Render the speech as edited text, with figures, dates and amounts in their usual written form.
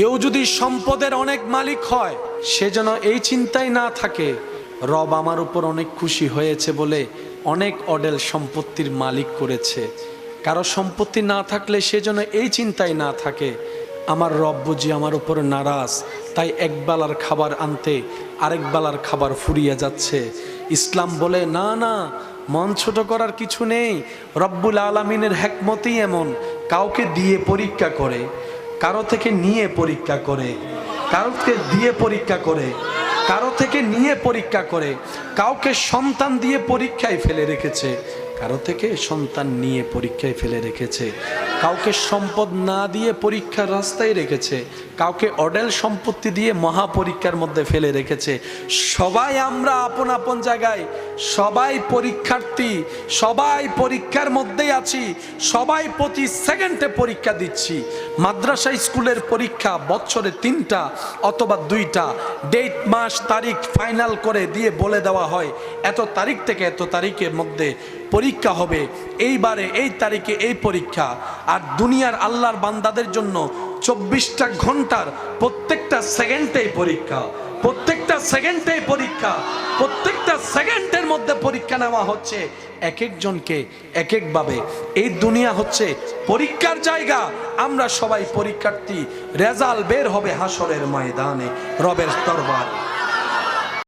কেউ যদি সম্পদের অনেক মালিক হয়, সে যেন এই চিন্তায় না থাকে রব আমার উপর অনেক খুশি হয়েছে বলে অনেক অডেল সম্পত্তির মালিক করেছে। কারো সম্পত্তি না থাকলে সে যেন এই চিন্তায় না থাকে আমার রব বুঝি আমার উপর নারাজ, তাই এক বেলার খাবার আনতে আরেক বেলার খাবার ফুরিয়ে যাচ্ছে। ইসলাম বলে না না, মন ছোট করার কিছু নেই। রব্বুল আলামিনের হিকমতই এমন, কাউকে দিয়ে পরীক্ষা করে, কারো থেকে নিয়ে পরীক্ষা করে, কাউকে দিয়ে পরীক্ষা করে, কারো থেকে নিয়ে পরীক্ষা করে। কাউকে সন্তান দিয়ে পরীক্ষায় ফেলে রেখেছে, কারো থেকে সন্তান নিয়ে পরীক্ষায় ফেলে রেখেছে। কাউকে সম্পদ না দিয়ে পরীক্ষার রাস্তায় রেখেছে, কাউকে অডেল সম্পত্তি দিয়ে মহা পরীক্ষার মধ্যে ফেলে রেখেছে। সবাই আমরা আপন আপন জায়গায়, সবাই পরীক্ষার্থী, সবাই পরীক্ষার মধ্যেই আছি, সবাই প্রতি সেকেন্ডে পরীক্ষা দিচ্ছি। মাদ্রাসা স্কুলের পরীক্ষা বছরে 3টা অথবা 2টা ডেট, মাস, তারিখ ফাইনাল করে দিয়ে বলে দেওয়া হয় এত তারিখ থেকে এত তারিখের মধ্যে পরীক্ষা হবে, এইবারে এই তারিখে এই পরীক্ষা। আর দুনিয়ার আল্লাহর বান্দাদের জন্য 24টা ঘন্টার প্রত্যেকটা সেকেন্ডেই পরীক্ষা, প্রত্যেকটা সেকেন্ডেই পরীক্ষা, প্রত্যেকটা সেকেন্ডের মধ্যে পরীক্ষা নেওয়া হচ্ছে এক একজনকে এক একভাবে। এই দুনিয়া হচ্ছে পরীক্ষার জায়গা, আমরা সবাই পরীক্ষার্থী। রেজাল্ট বের হবে হাসরের ময়দানে রবের দরবারে।